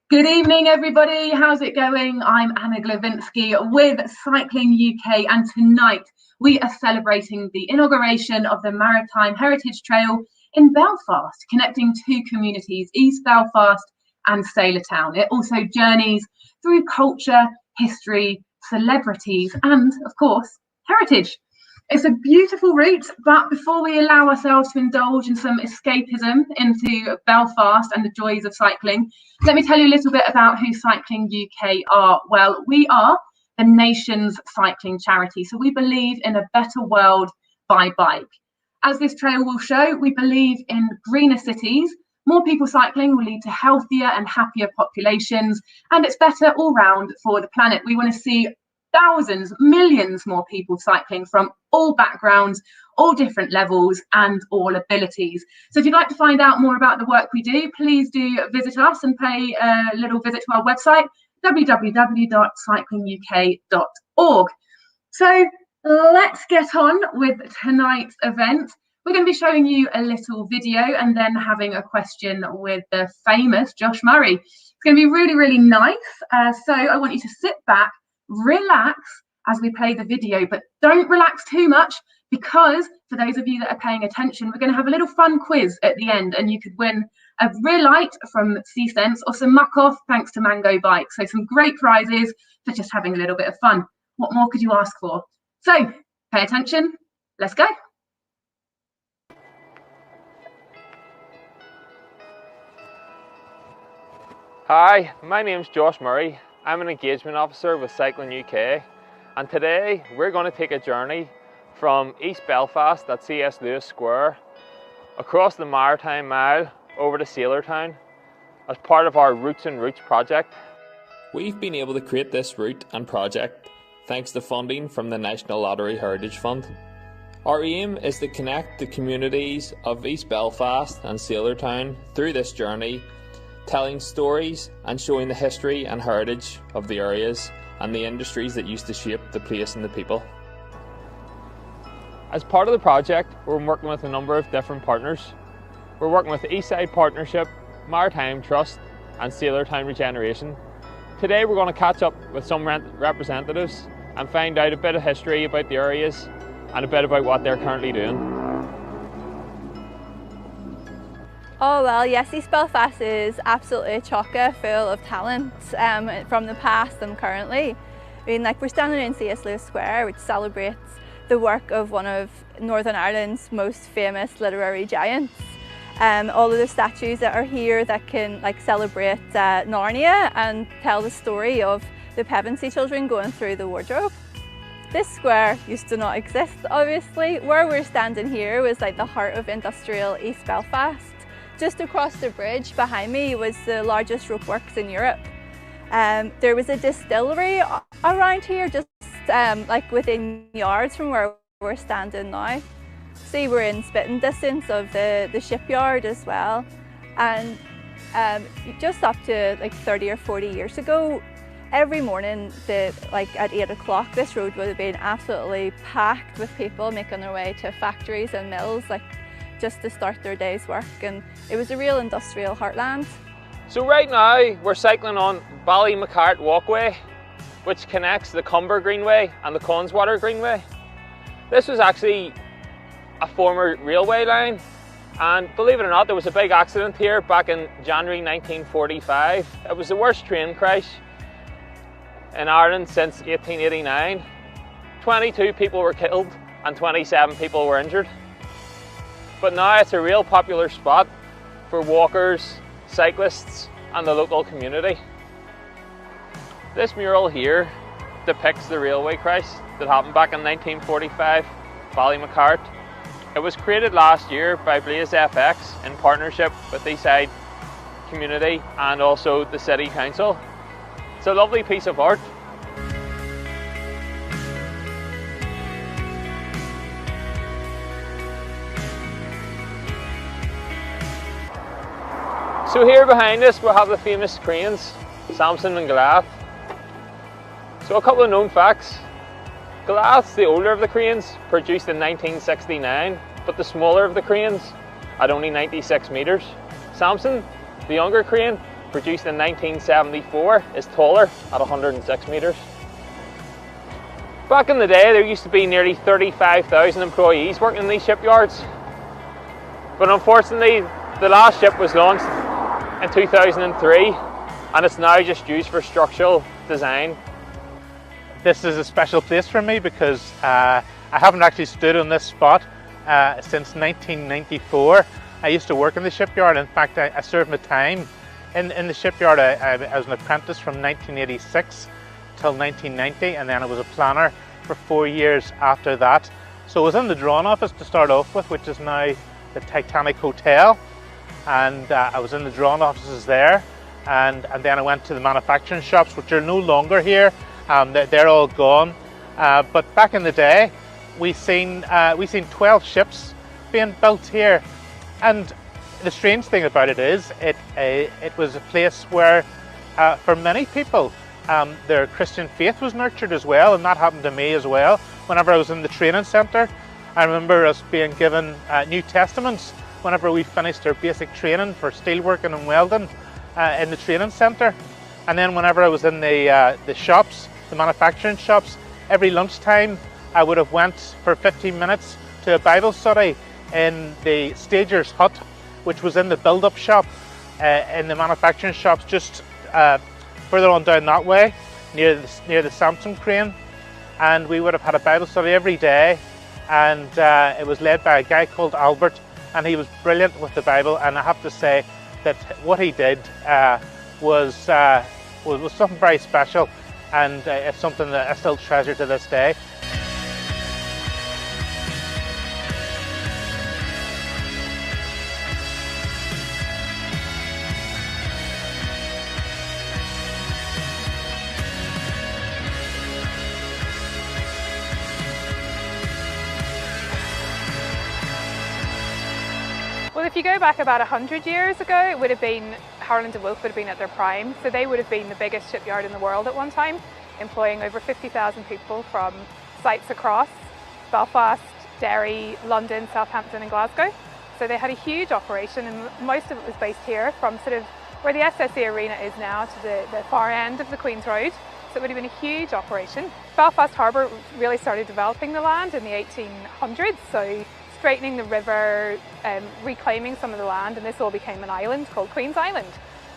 Good evening, everybody. How's it going? I'm Anna Glavinsky with Cycling UK, and tonight we are celebrating the inauguration of the Maritime Heritage Trail in Belfast, connecting two communities, East Belfast and Sailortown. It also journeys through culture, history, celebrities, and, of course, heritage. It's a beautiful route, but before we allow ourselves to indulge in some escapism into Belfast and the joys of cycling, let me tell you a little bit about who Cycling UK are. Well, we are the nation's cycling charity, so we believe in a better world by bike. As this trail will show, we believe in greener cities. More people cycling will lead to healthier and happier populations, and it's better all round for the planet. We want to see thousands, millions more people cycling from all backgrounds, all different levels and all abilities. So if you'd like to find out more about the work we do, please do visit us and pay a little visit to our website, www.cyclinguk.org. So let's get on with tonight's event. We're going to be showing you a little video and then having a question with the famous Josh Murray. It's going to be really, really nice. So I want you to sit back, relax as we play the video, but don't relax too much, because for those of you that are paying attention, we're going to have a little fun quiz at the end, and you could win a real light from C-Sense or some muck off thanks to Mango Bike. So some great prizes for just having a little bit of fun. What more could you ask for? So pay attention, let's go. Hi, my name's Josh Murray. I'm an engagement officer with Cycling UK, and today we're going to take a journey from East Belfast at C.S. Lewis Square across the Maritime Mile over to Sailortown as part of our Roots and Roots project. We've been able to create this route and project thanks to funding from the National Lottery Heritage Fund. Our aim is to connect the communities of East Belfast and Sailortown through this journey, telling stories and showing the history and heritage of the areas and the industries that used to shape the place and the people. As part of the project, we're working with a number of different partners. We're working with the Eastside Partnership, Maritime Trust and Sailortown Regeneration. Today we're going to catch up with some representatives and find out a bit of history about the areas and a bit about what they're currently doing. Oh well, yes, East Belfast is absolutely chocker full of talent from the past and currently. I mean, like, we're standing in C.S. Lewis Square, which celebrates the work of one of Northern Ireland's most famous literary giants. All of the statues that are here that can celebrate Narnia and tell the story of the Pevensey children going through the wardrobe. This square used to not exist, obviously. Where we're standing here was like the heart of industrial East Belfast. Just across the bridge behind me was the largest rope works in Europe. There was a distillery around here, just within yards from where we're standing now. See, we're in spitting distance of the shipyard as well. And just up to 30 or 40 years ago, every morning at 8 o'clock, this road would have been absolutely packed with people making their way to factories and mills, just to start their day's work, and it was a real industrial heartland. So right now we're cycling on Ballymacart Walkway, which connects the Cumber Greenway and the Conswater Greenway. This was actually a former railway line, and believe it or not, there was a big accident here back in January 1945. It was the worst train crash in Ireland since 1889. 22 people were killed and 27 people were injured. But now it's a real popular spot for walkers, cyclists and the local community. This mural here depicts the railway crash that happened back in 1945, Ballymacart. It was created last year by Blaze FX in partnership with Eastside Community and also the City Council. It's a lovely piece of art. So here behind us we'll have the famous cranes, Samson and Goliath. So a couple of known facts. Goliath's the older of the cranes, produced in 1969, but the smaller of the cranes at only 96 metres. Samson, the younger crane, produced in 1974, is taller at 106 metres. Back in the day, there used to be nearly 35,000 employees working in these shipyards. But unfortunately, the last ship was launched in 2003, and it's now just used for structural design. This is a special place for me because I haven't actually stood on this spot since 1994. I used to work in the shipyard. In fact, I served my time in the shipyard. I was an apprentice from 1986 till 1990, and then I was a planner for 4 years after that. So I was in the drawing office to start off with, which is now the Titanic Hotel, and I was in the drawing offices there, and then I went to the manufacturing shops, which are no longer here. They're all gone. But back in the day, we seen 12 ships being built here, and the strange thing about it is it was a place where for many people their Christian faith was nurtured as well, and that happened to me as well. Whenever I was in the training centre, I remember us being given New Testaments whenever we finished our basic training for steelworking and welding in the training centre. And then whenever I was in the shops, the manufacturing shops, every lunchtime I would have went for 15 minutes to a Bible study in the stager's hut, which was in the build-up shop, in the manufacturing shops just further on down that way, near the Samson crane. And we would have had a Bible study every day, and it was led by a guy called Albert, and he was brilliant with the Bible. And I have to say that what he did was something very special, and it's something that I still treasure to this day. Well, if you go back about 100 years ago, it would have been, Harland and Wolff would have been at their prime. So they would have been the biggest shipyard in the world at one time, employing over 50,000 people from sites across Belfast, Derry, London, Southampton and Glasgow. So they had a huge operation, and most of it was based here from sort of where the SSE Arena is now to the far end of the Queen's Road. So it would have been a huge operation. Belfast Harbour really started developing the land in the 1800s. So straightening the river, reclaiming some of the land, and this all became an island called Queen's Island.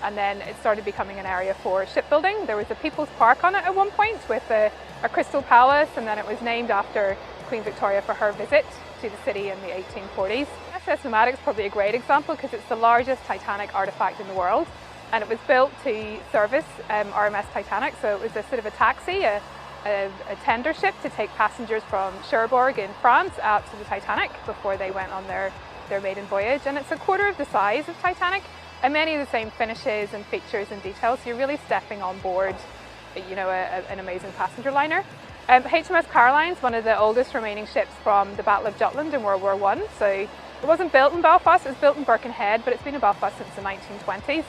And then it started becoming an area for shipbuilding. There was a People's Park on it at one point with a Crystal Palace, and then it was named after Queen Victoria for her visit to the city in the 1840s. SS Nomadic is probably a great example because it's the largest Titanic artefact in the world, and it was built to service RMS Titanic. So it was a sort of a taxi, a tender ship to take passengers from Cherbourg in France out to the Titanic before they went on their maiden voyage. And it's a quarter of the size of Titanic, and many of the same finishes and features and details. So you're really stepping on board, you know, an amazing passenger liner. HMS Caroline is one of the oldest remaining ships from the Battle of Jutland in World War I. So it wasn't built in Belfast, it was built in Birkenhead, but it's been in Belfast since the 1920s.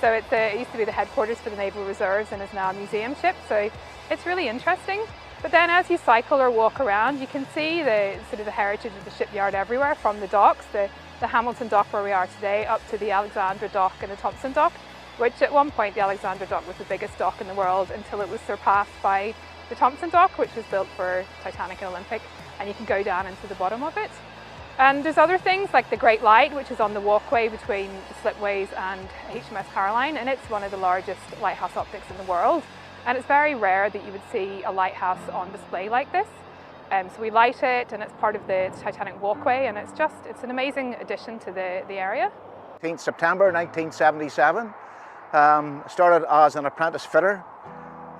So it used to be the headquarters for the Naval Reserves and is now a museum ship. So it's really interesting. But then as you cycle or walk around, you can see the sort of the heritage of the shipyard everywhere, from the docks, the Hamilton dock where we are today, up to the Alexandra dock and the Thompson dock, which at one point the Alexandra dock was the biggest dock in the world until it was surpassed by the Thompson dock, which was built for Titanic and Olympic, and you can go down into the bottom of it. And there's other things like the Great Light, which is on the walkway between the slipways and HMS Caroline, and it's one of the largest lighthouse optics in the world. And it's very rare that you would see a lighthouse on display like this. So we light it, and it's part of the Titanic walkway, and it's an amazing addition to the area. 18th September 1977, started as an apprentice fitter.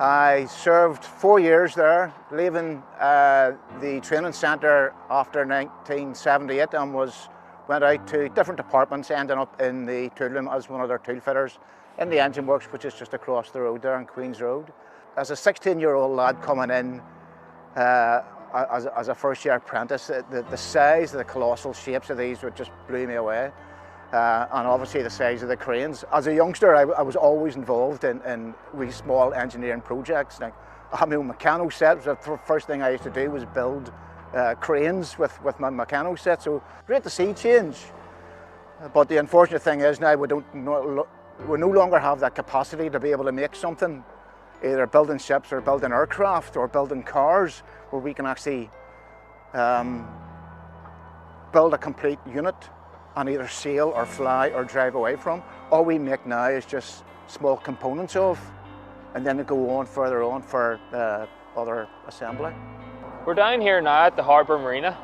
I served 4 years there, leaving the training centre after 1978, and went out to different departments, ending up in the tool room as one of their tool fitters in the engine works, which is just across the road there on Queen's Road. As a 16-year-old lad coming in as a first-year apprentice, the size, the colossal shapes of these just blew me away. And obviously the size of the cranes. As a youngster, I was always involved in really small engineering projects. Like, I had my own mechano set. The first thing I used to do was build cranes with my mechano set. So great to see change. But the unfortunate thing is now we don't We no longer have that capacity to be able to make something, either building ships or building aircraft or building cars, where we can actually build a complete unit and either sail or fly or drive away from. All we make now is just small components of, and then they go on further on for other assembly. We're down here now at the Harbour Marina.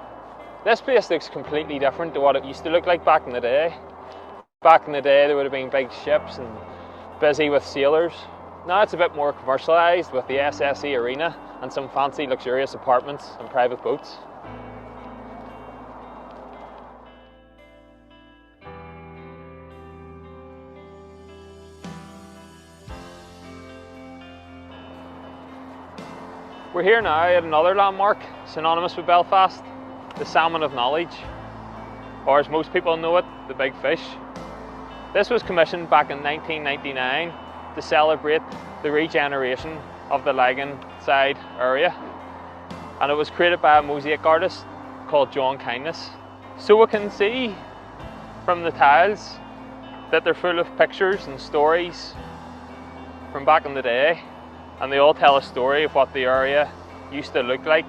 This place looks completely different to what it used to look like back in the day. Back in the day there would have been big ships and busy with sailors. Now it's a bit more commercialised with the SSE Arena and some fancy luxurious apartments and private boats. We're here now at another landmark synonymous with Belfast, the Salmon of Knowledge, or as most people know it, the Big Fish. This was commissioned back in 1999 to celebrate the regeneration of the Lagan side area, and it was created by a mosaic artist called John Kindness. So we can see from the tiles that they're full of pictures and stories from back in the day, and they all tell a story of what the area used to look like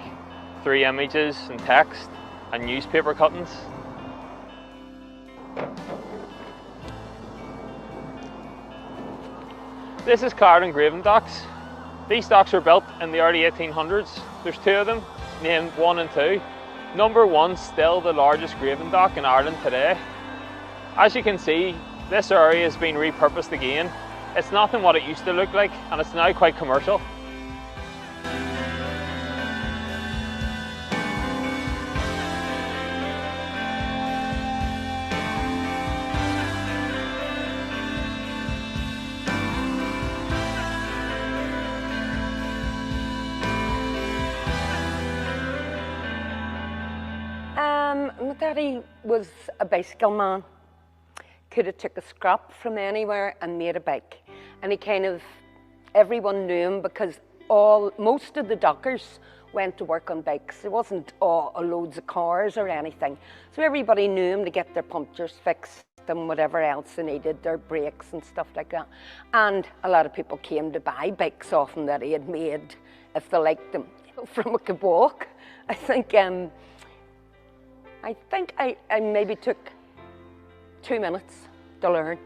through images and text and newspaper cuttings. This is Clarendon Graving Docks. These docks were built in the early 1800s. There's two of them, named 1 and 2. Number 1's still the largest graving dock in Ireland today. As you can see, this area has been repurposed again. It's nothing what it used to look like, and it's now quite commercial. My daddy was a bicycle man. Could have took a scrap from anywhere and made a bike. And he kind of, everyone knew him because most of the dockers went to work on bikes. There wasn't loads of cars or anything. So everybody knew him to get their punctures fixed and whatever else they needed, their brakes and stuff like that. And a lot of people came to buy bikes off him that he had made if they liked them. From a kebwalk, I think I maybe took 2 minutes to learn.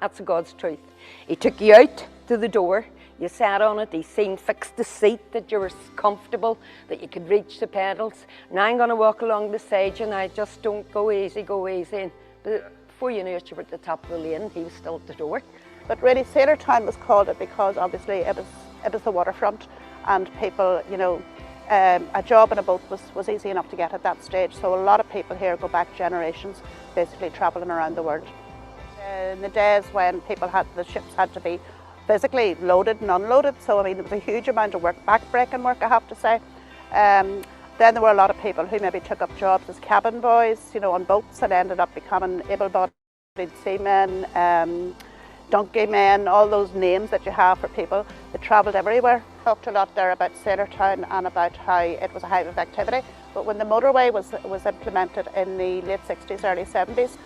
That's God's truth. He took you out to the door, you sat on it, he fixed the seat that you were comfortable, that you could reach the pedals. Now I'm going to walk along beside you and I just don't go easy, go easy. And before you knew it, you were at the top of the lane, he was still at the door. But really Sailor Town was called it because obviously it was the waterfront, and people, you know, a job in a boat was easy enough to get at that stage. So a lot of people here go back generations, basically travelling around the world. In the days when the ships had to be physically loaded and unloaded, so I mean there was a huge amount of work, back-breaking work I have to say. Then there were a lot of people who maybe took up jobs as cabin boys, you know, on boats, and ended up becoming able-bodied seamen, donkey men, all those names that you have for people that travelled everywhere. Talked a lot there about Sailor Town and about how it was a hive of activity, but when the motorway was implemented in the late 60s, early 70s,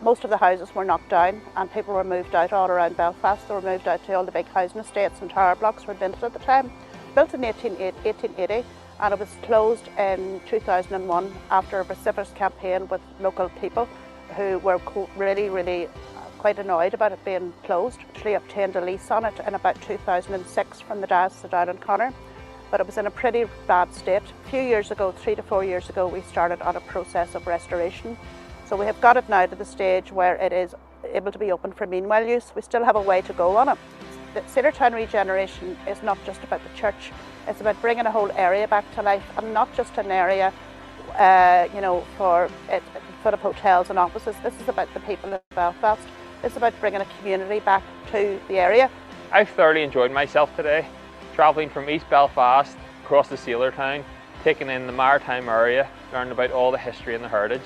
most of the houses were knocked down and people were moved out all around Belfast. They were moved out to all the big housing estates, and tower blocks were built at the time. Built in 1880, and it was closed in 2001 after a vociferous campaign with local people who were really quite annoyed about it being closed. Actually obtained a lease on it in about 2006 from the Diocese of Down and Connor, but it was in a pretty bad state. A few years ago, 3 to 4 years ago, we started on a process of restoration. So we have got it now to the stage where it is able to be open for meanwhile use. We still have a way to go on it. The Sailor Town regeneration is not just about the church, it's about bringing a whole area back to life, and not just an area you know, full of hotels and offices. This is about the people of Belfast. It's about bringing a community back to the area. I've thoroughly enjoyed myself today, travelling from East Belfast across the Sailor Town, taking in the maritime area, learning about all the history and the heritage.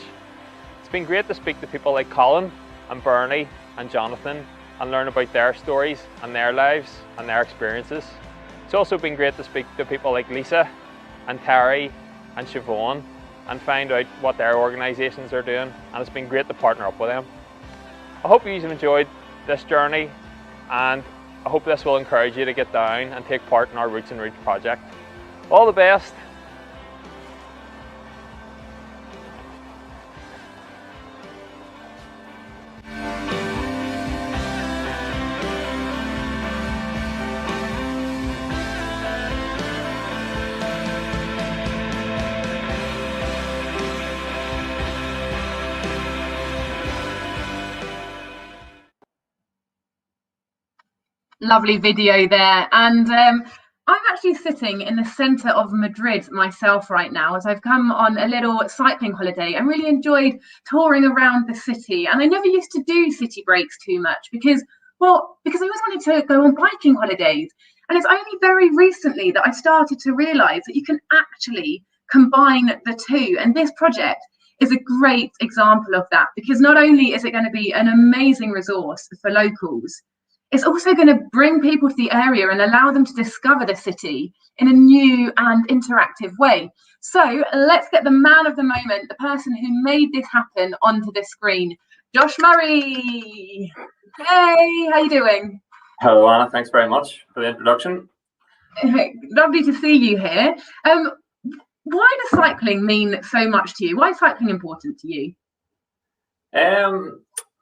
It's been great to speak to people like Colin and Bernie and Jonathan and learn about their stories and their lives and their experiences. It's also been great to speak to people like Lisa and Terry and Siobhan and find out what their organisations are doing, and it's been great to partner up with them. I hope you've enjoyed this journey and I hope this will encourage you to get down and take part in our Roots and Roots project. All the best. Lovely video there. And I'm actually sitting in the centre of Madrid myself right now, as I've come on a little cycling holiday. I really enjoyed touring around the city, and I never used to do city breaks too much because I always wanted to go on biking holidays. And it's only very recently that I started to realise that you can actually combine the two. And this project is a great example of that, because not only is it going to be an amazing resource for locals, it's also going to bring people to the area and allow them to discover the city in a new and interactive way. So let's get the man of the moment, the person who made this happen, onto the screen. Josh Murray. Hey, how you doing? Hello, Anna. Thanks very much for the introduction. Lovely to see you here. Why does cycling mean so much to you? Why is cycling important to you?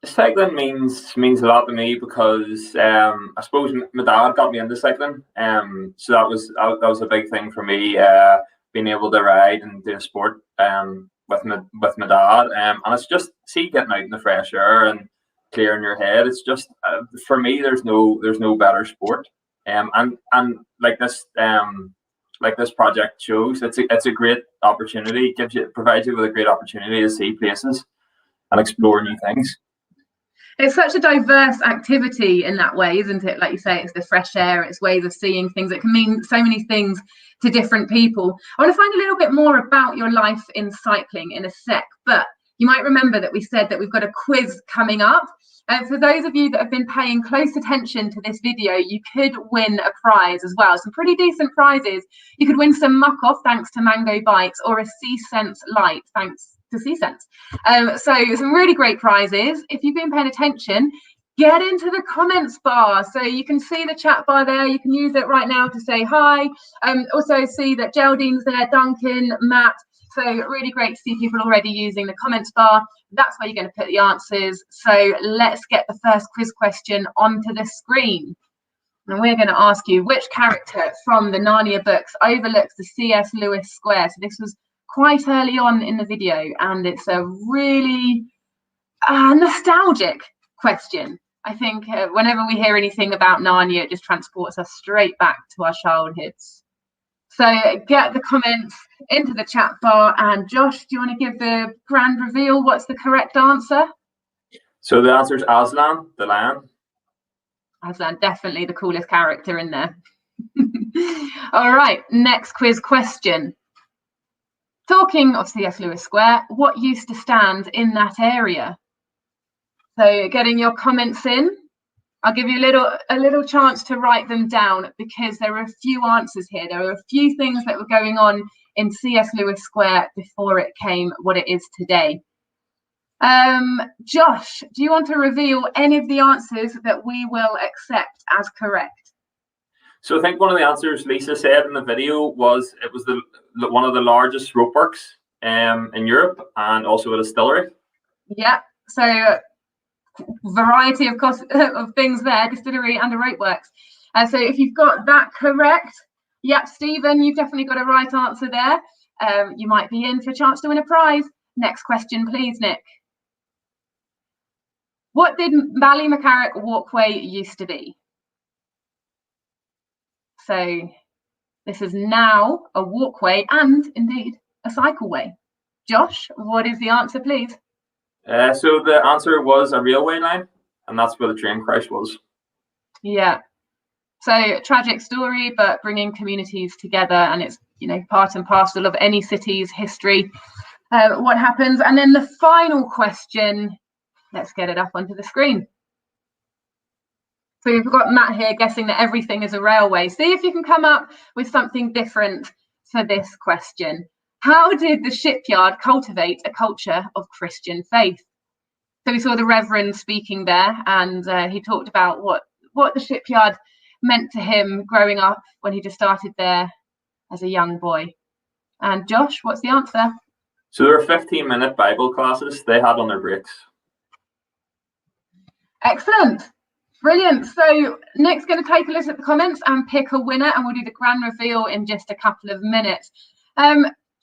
Cycling means a lot to me because I suppose my dad got me into cycling. So that was a big thing for me, being able to ride and do a sport with my dad. And it's just getting out in the fresh air and clearing your head. It's just for me, there's no better sport. And like this project shows, it's a great opportunity. Provides you with a great opportunity to see places and explore new things. It's such a diverse activity in that way, isn't it? Like you say, it's the fresh air, it's ways of seeing things. It can mean so many things to different people. I want to find a little bit more about your life in cycling in a sec, but you might remember that we said that we've got a quiz coming up. For those of you that have been paying close attention to this video, you could win a prize as well. Some pretty decent prizes. You could win some muck off thanks to Mango Bikes, or a C-Sense light thanks to C-Sense. So some really great prizes. If you've been paying attention, get into the comments bar. So you can see the chat bar there. You can use it right now to say hi. Also see that Geraldine's there, Duncan, Matt. So really great to see people already using the comments bar. That's where you're going to put the answers. So let's get the first quiz question onto the screen. And we're going to ask you, which character from the Narnia books overlooks the C.S. Lewis Square? So this was quite early on in the video, and it's a really nostalgic question. I think whenever we hear anything about Narnia, it just transports us straight back to our childhoods. So get the comments into the chat bar. And Josh, do you want to give the grand reveal? What's the correct answer? So the answer is Aslan, the lion. Aslan, definitely the coolest character in there. All right, next quiz question. Talking of C.S. Lewis Square, what used to stand in that area? So getting your comments in. I'll give you a little chance to write them down, because there are a few answers here. There are a few things that were going on in C.S. Lewis Square before it came what it is today. Josh, do you want to reveal any of the answers that we will accept as correct? So I think one of the answers Lisa said in the video was it was one of the largest rope works in Europe, and also a distillery. Yeah, so variety of things there, distillery and a rope works. So if you've got that correct, yep, Stephen, you've definitely got a right answer there. You might be in for a chance to win a prize. Next question, please, Nick. What did Ballymacarrick Walkway used to be? So this is now a walkway and indeed a cycleway. Josh, what is the answer, please? So the answer was a railway line, and that's where the train crash was. Yeah. So tragic story, but bringing communities together, and it's, you know, part and parcel of any city's history. What happens? And then the final question, let's get it up onto the screen. So we've got Matt here guessing that everything is a railway. See if you can come up with something different for this question. How did the shipyard cultivate a culture of Christian faith? So we saw the Reverend speaking there, and he talked about what what the shipyard meant to him growing up when he just started there as a young boy. And Josh, what's the answer? So there were 15-minute Bible classes they had on their breaks. Excellent. Brilliant. So next, going to take a look at the comments and pick a winner, and we'll do the grand reveal in just a couple of minutes.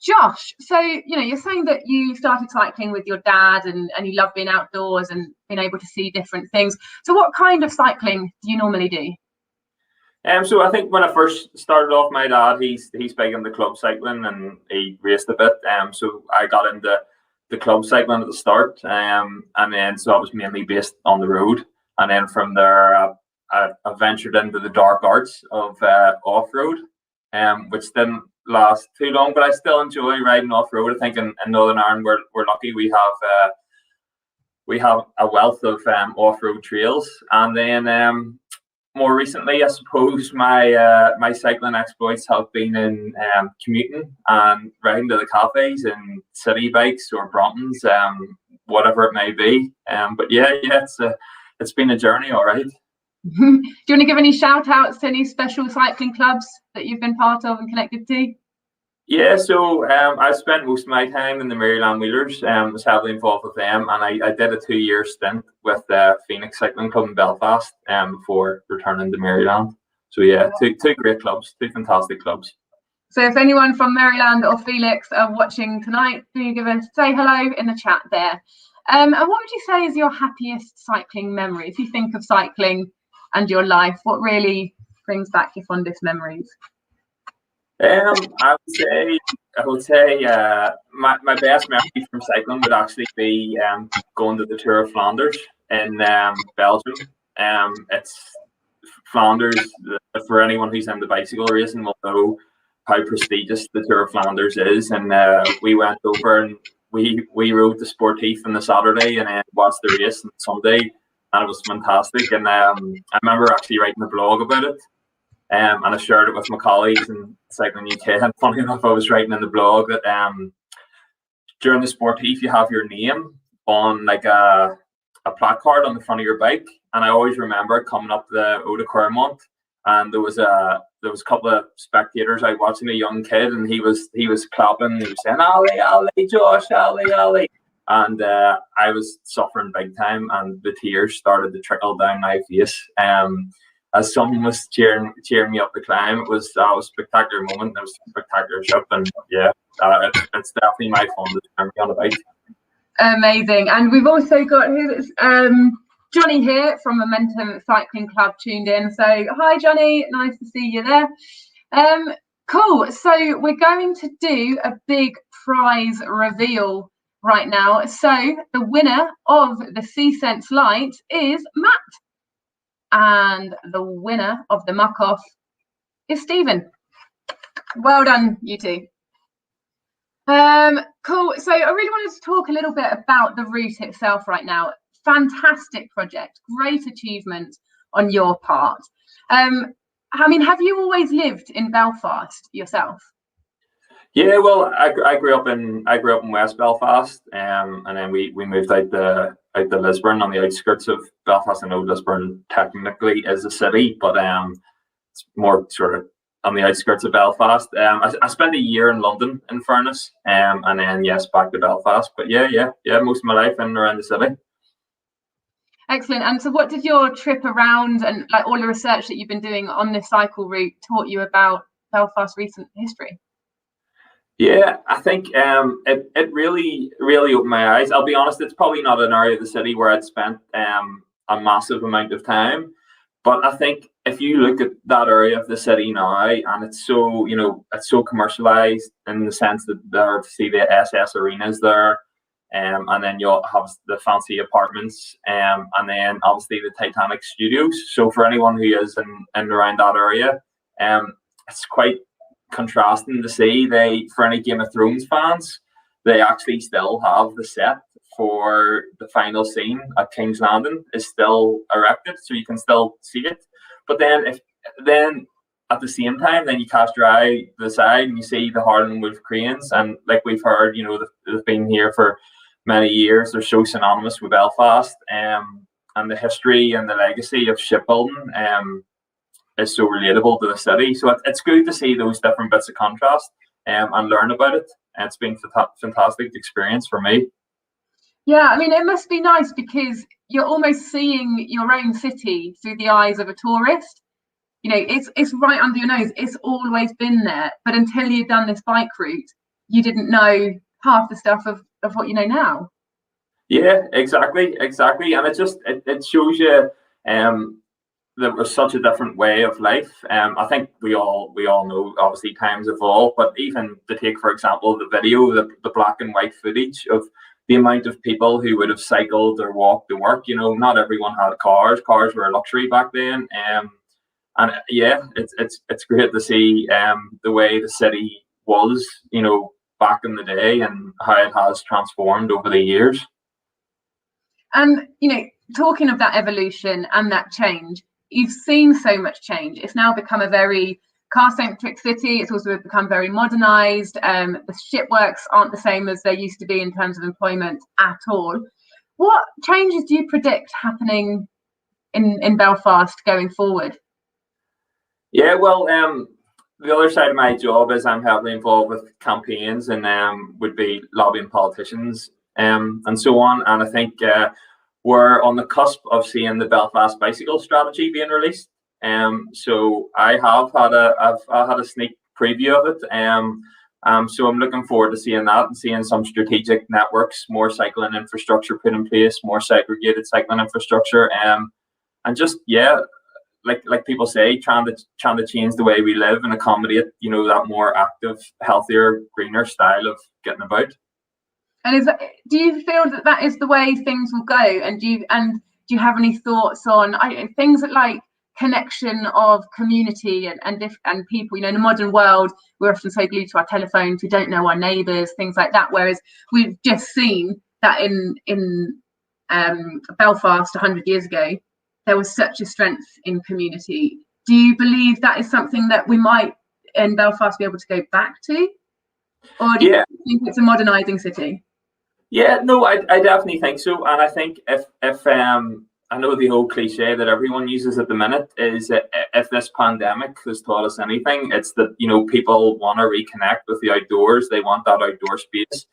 Josh, so you're saying that you started cycling with your dad and you love being outdoors and being able to see different things. So what kind of cycling do you normally do? So I think when I first started off, my dad, he's big into club cycling and he raced a bit. So I got into the club cycling at the start, and then so I was mainly based on the road. And then from there, I ventured into the dark arts of off-road, which didn't last too long, but I still enjoy riding off-road. I think in Northern Ireland, we're lucky we have a wealth of off-road trails. And then more recently, I suppose my cycling exploits have been in commuting and riding to the cafes in city bikes or Bromptons, whatever it may be. But yeah, it's been a journey, all right. Do you want to give any shout outs to any special cycling clubs that you've been part of and connected to? Yeah, so I spent most of my time in the Maryland Wheelers, was heavily involved with them, and I did a 2-year stint with Phoenix Cycling Club in Belfast before returning to Maryland. So yeah, two great clubs, two fantastic clubs. So if anyone from Maryland or Felix are watching tonight, do give us say hello in the chat there. And what would you say is your happiest cycling memory? If you think of cycling and your life, what really brings back your fondest memories? I would say my best memory from cycling would actually be going to the Tour of Flanders in Belgium. It's Flanders, for anyone who's into bicycle racing will know how prestigious the Tour of Flanders is, and we went over and we rode the Sportief on the Saturday and then watched the race on Sunday, and it was fantastic. And I remember actually writing a blog about it, and I shared it with my colleagues in Cycling UK. And funny enough, I was writing in the blog that during the Sportief you have your name on like a placard on the front of your bike, and I always remember coming up the Eau de Clermont, and there was a couple of spectators out watching, a young kid, and he was clapping, he was saying "Ali, Ali, Josh, Ali, Ali," and I was suffering big time, and the tears started to trickle down my face as someone was cheering me up the climb. It was a spectacular moment. It was a spectacular trip, and yeah, it's definitely my fondest memory on the bike. Amazing. And we've also got Johnny here from Momentum Cycling Club tuned in. So hi Johnny, nice to see you there. Cool. So we're going to do a big prize reveal right now. So the winner of the C-Sense light is Matt, and the winner of the muck-off is Stephen. Well done, you two. Cool. So I really wanted to talk a little bit about the route itself right now. Fantastic project, great achievement on your part. I mean, have you always lived in Belfast yourself? Yeah, well, I grew up in West Belfast, and then we moved out to Lisburn on the outskirts of Belfast. I know Lisburn technically is a city, but it's more sort of on the outskirts of Belfast. I spent a year in London, in fairness, and then yes, back to Belfast. But yeah, most of my life in and around the city. Excellent. And so what did your trip around and like all the research that you've been doing on this cycle route taught you about Belfast's recent history? Yeah, I think it really opened my eyes. I'll be honest, it's probably not an area of the city where I'd spent a massive amount of time. But I think if you look at that area of the city now, and it's so, it's so commercialized in the sense that there, see the SS arenas there, and then you'll have the fancy apartments, and then obviously the Titanic studios. So for anyone who is in and around that area, it's quite contrasting to see. For any Game of Thrones fans, they actually still have the set for the final scene at King's Landing is still erected, so you can still see it. But then at the same time, then you cast your eye to the side and you see the Harland and Wolff cranes, and like we've heard, they've been here for many years. They're so synonymous with Belfast, and the history and the legacy of shipbuilding is so relatable to the city. So it's good to see those different bits of contrast and learn about it. And it's been a fantastic experience for me. Yeah, I mean, it must be nice because you're almost seeing your own city through the eyes of a tourist. You know, it's right under your nose. It's always been there. But until you've done this bike route, you didn't know half the stuff of what you know now. Yeah, exactly. And it shows you there was such a different way of life. I think we all know obviously times evolve, but even to take, for example, the video, the black and white footage of the amount of people who would have cycled or walked to work. You know, not everyone had cars. Cars were a luxury back then. And yeah, it's great to see the way the city was, you know, back in the day and how it has transformed over the years. And, you know, talking of that evolution and that change, you've seen so much change. It's now become a very car-centric city. It's also become very modernised. The shipworks aren't the same as they used to be in terms of employment at all. What changes do you predict happening in Belfast going forward? Yeah, well, the other side of my job is I'm heavily involved with campaigns and would be lobbying politicians and so on. And I think we're on the cusp of seeing the Belfast bicycle strategy being released. So I have had a sneak preview of it. So I'm looking forward to seeing that and seeing some strategic networks, more cycling infrastructure put in place, more segregated cycling infrastructure, and just like people say, trying to change the way we live and accommodate, you know, that more active, healthier, greener style of getting about. And do you feel that is the way things will go? And do you have any thoughts on things that like connection of community and people? You know, in the modern world, we're often so glued to our telephones, we don't know our neighbours, things like that. Whereas we've just seen that in Belfast 100 years ago, there was such a strength in community. Do you believe that is something that we might in Belfast be able to go back to? Or do you think it's a modernising city? Yeah, no, I definitely think so. And I think if I know the old cliche that everyone uses at the minute is if this pandemic has taught us anything, it's that, you know, people want to reconnect with the outdoors. They want that outdoor space.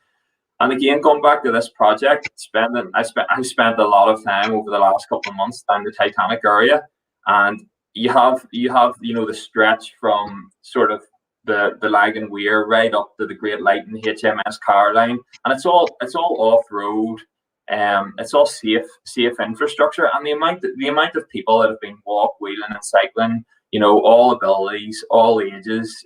And again, going back to this project, I spent a lot of time over the last couple of months down the Titanic area, and you have you know the stretch from sort of the Lagan Weir right up to the Great Lighton HMS Caroline, and it's all off road, it's all safe infrastructure, and the amount of people that have been wheeling and cycling, you know, all abilities, all ages,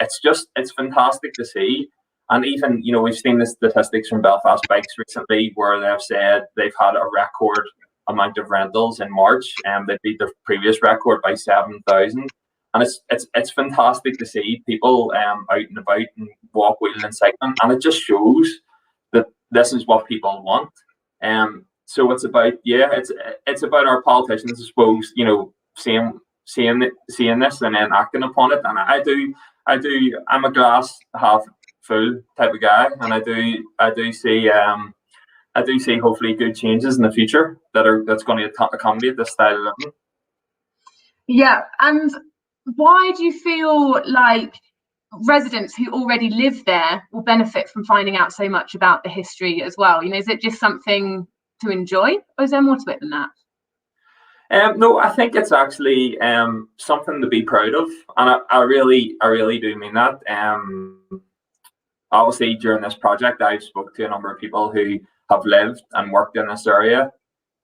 it's fantastic to see. And even, you know, we've seen the statistics from Belfast Bikes recently where they've said they've had a record amount of rentals in March, and they beat their previous record by 7,000. And it's fantastic to see people out and about and wheeling and cycling, and it just shows that this is what people want. So it's about it's about our politicians, I suppose, you know, seeing this and then acting upon it. And I'm a glass half full type of guy, and I do see hopefully good changes in the future that's going to accommodate this style of living. Yeah, and why do you feel like residents who already live there will benefit from finding out so much about the history as well? You know, is it just something to enjoy, or is there more to it than that? No, I think it's actually something to be proud of, and I really do mean that. Obviously, during this project, I've spoke to a number of people who have lived and worked in this area,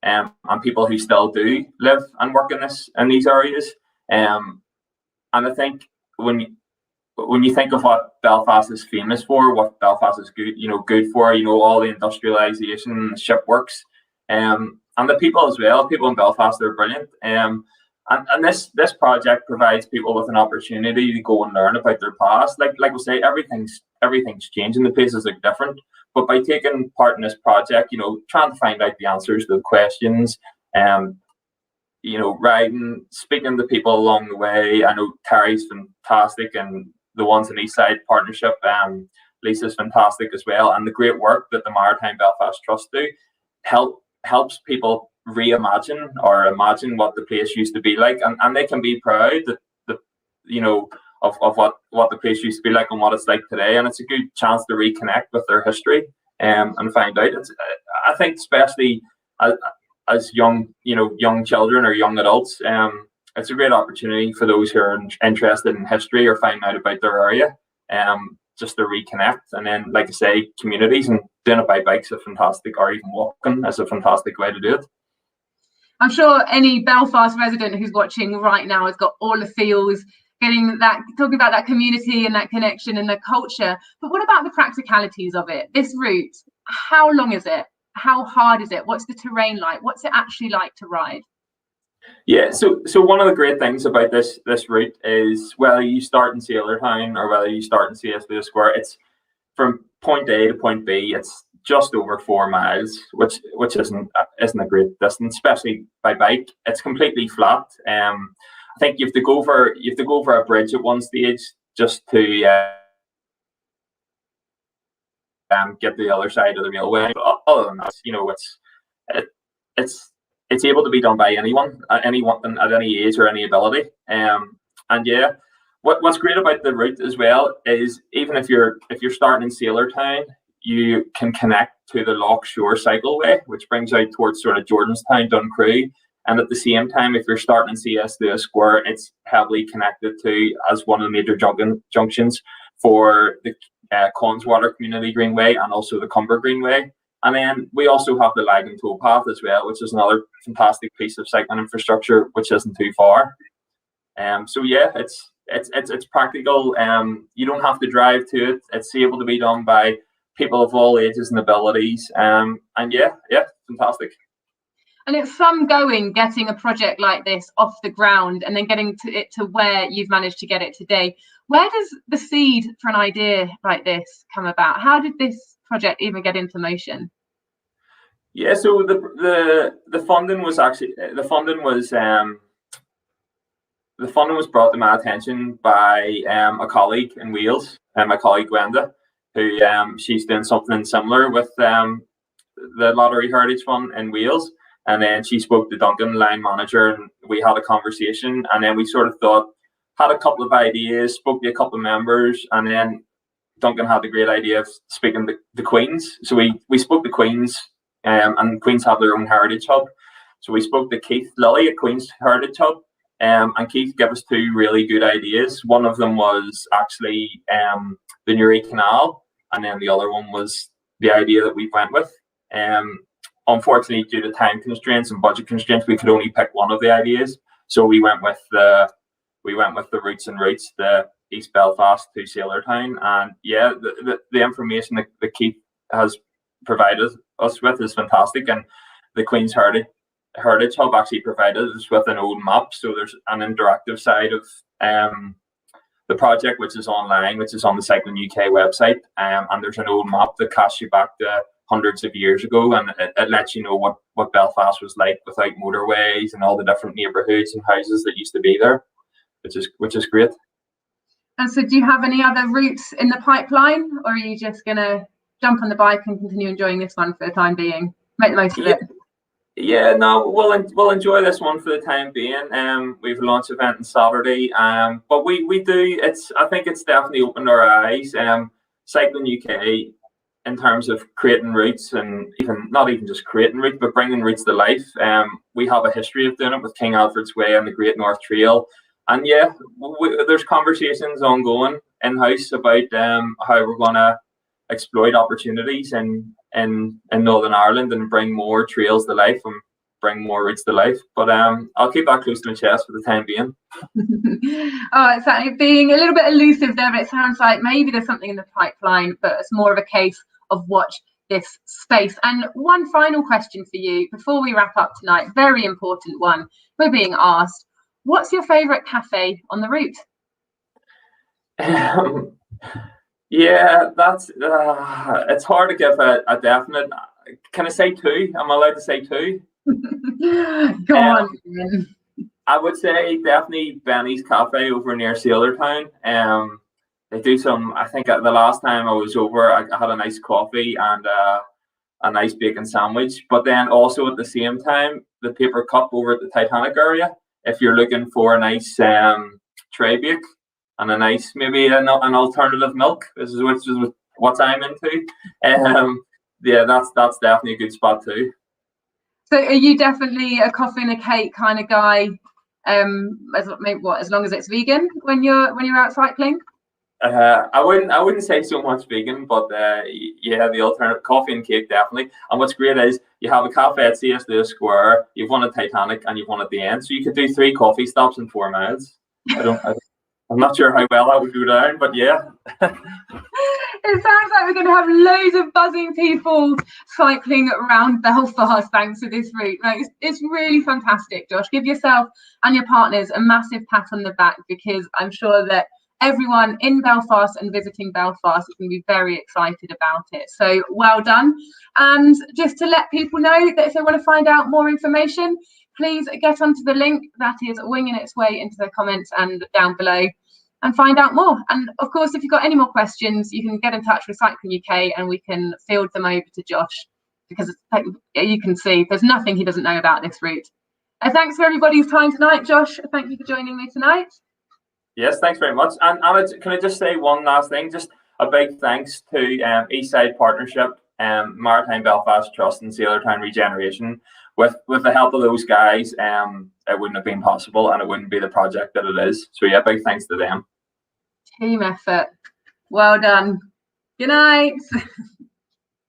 and people who still do live and work in these areas. And I think when you think of what Belfast is famous for, what Belfast is good for, you know, all the industrialisation, the shipworks, and the people as well. People in Belfast are brilliant. And this project provides people with an opportunity to go and learn about their past. Like we say, everything's changing. The places are different. But by taking part in this project, you know, trying to find out the answers to the questions, you know, riding, speaking to people along the way. I know Terry's fantastic, and the ones in Eastside Partnership, Lisa's fantastic as well. And the great work that the Maritime Belfast Trust do helps people reimagine or imagine what the place used to be like, and they can be proud that of what the place used to be like and what it's like today. And it's a good chance to reconnect with their history and find out. I think especially as young children or young adults, it's a great opportunity for those who are interested in history or find out about their area, just to reconnect. And then, like I say, communities, and doing it by bike's a fantastic, or even walking is a fantastic way to do it. I'm sure any Belfast resident who's watching right now has got all the feels, talking about that community and that connection and the culture. But what about the practicalities of it? This route, how long is it? How hard is it? What's the terrain like? What's it actually like to ride? Yeah, so one of the great things about this route is whether you start in Sailortown or whether you start in C.S. Lewis Square, it's from point A to point B. It's just over 4 miles, which isn't a great distance, especially by bike. It's completely flat. I think you have to go over a bridge at one stage just to get to the other side of the railway. But other than that, it's able to be done by anyone at any age or any ability. And yeah, what's great about the route as well is even if you're starting in Sailortown, you can connect to the Loch Shore cycleway, which brings out towards sort of Jordanstown, Duncrew. And at the same time, if you're starting in C.S. Lewis Square, it's heavily connected to as one of the major junctions for the Connswater Community Greenway and also the Cumber Greenway. And then we also have the Lagan Towpath as well, which is another fantastic piece of cycling infrastructure, which isn't too far. So yeah, it's practical. You don't have to drive to it. It's able to be done by people of all ages and abilities. And yeah, fantastic. And it's some going getting a project like this off the ground and then getting it to where you've managed to get it today. Where does the seed for an idea like this come about? How did this project even get into motion? Yeah, so the funding was brought to my attention by a colleague in Wales, my colleague Gwenda, who she's doing something similar with the Lottery Heritage Fund in Wales. And then she spoke to Duncan, line manager, and we had a conversation. And then we sort of had a couple of ideas, spoke to a couple of members, and then Duncan had the great idea of speaking to the Queens. So we spoke to Queens, and Queens have their own heritage hub. So we spoke to Keith Lilly at Queens Heritage Hub, and Keith gave us 2 really good ideas. One of them was actually the Newry Canal, and then the other one was the idea that we went with. Unfortunately, due to time constraints and budget constraints, we could only pick one of the ideas. So we went with the Roots and Routes, the East Belfast to Sailortown. And yeah, the information that Keith has provided us with is fantastic. And the Queen's Heritage Hub actually provided us with an old map. So there's an interactive side of the project, which is online, which is on the Cycling UK website. And there's an old map that casts you back to hundreds of years ago, and it lets you know what Belfast was like without motorways and all the different neighbourhoods and houses that used to be there, which is great. And so do you have any other routes in the pipeline, or are you just going to jump on the bike and continue enjoying this one for the time being? Make the most of it. Yeah, no, we'll enjoy this one for the time being. We have a launch event on Saturday, but we do. I think it's definitely opened our eyes. Cycling UK, in terms of creating routes, and not even just creating routes, but bringing routes to life. We have a history of doing it with King Alfred's Way and the Great North Trail. And yeah, there's conversations ongoing in-house about how we're going to exploit opportunities in Northern Ireland and bring more trails to life and bring more routes to life. But I'll keep that close to my chest for the time being. Oh, it's being a little bit elusive there, but it sounds like maybe there's something in the pipeline, but it's more of a case of watch this space. And one final question for you before we wrap up tonight, very important one. We're being asked, what's your favourite cafe on the route? Yeah, that's it's hard to give a definite. Can I say 2? Am I allowed to say 2? Go on. I would say definitely Benny's Cafe over near Sailortown. They do some. I think the last time I was over, I had a nice coffee and a nice bacon sandwich. But then also at the same time, the paper cup over at the Titanic area, if you're looking for a nice tray bake and a nice, maybe an alternative milk, which is what I'm into. Yeah, that's definitely a good spot too. So are you definitely a coffee and a cake kind of guy? As long as it's vegan when you're out cycling? I wouldn't say so much vegan, but yeah, the alternative coffee and cake definitely. And what's great is you have a cafe at C.S. Lewis Square, you've one at Titanic, and you've one at the end, so you could do 3 coffee stops in 4 miles. I'm not sure how well that would go down, but yeah. It sounds like we're going to have loads of buzzing people cycling around Belfast thanks to this route. Like, it's really fantastic, Josh. Give yourself and your partners a massive pat on the back, because I'm sure that everyone in Belfast and visiting Belfast is going to be very excited about it. So well done. And just to let people know that if they want to find out more information, please get onto the link that is winging its way into the comments and down below, and find out more. And of course, if you've got any more questions, you can get in touch with Cycling UK and we can field them over to Josh, because you can see there's nothing he doesn't know about this route. Thanks for everybody's time tonight. Josh, thank you for joining me tonight. Yes, thanks very much. And Anna, can I just say one last thing? Just a big thanks to Eastside Partnership, Maritime Belfast Trust and Sailor Town Regeneration. With the help of those guys, it wouldn't have been possible, and it wouldn't be the project that it is. So yeah, big thanks to them. Team effort. Well done. Good night.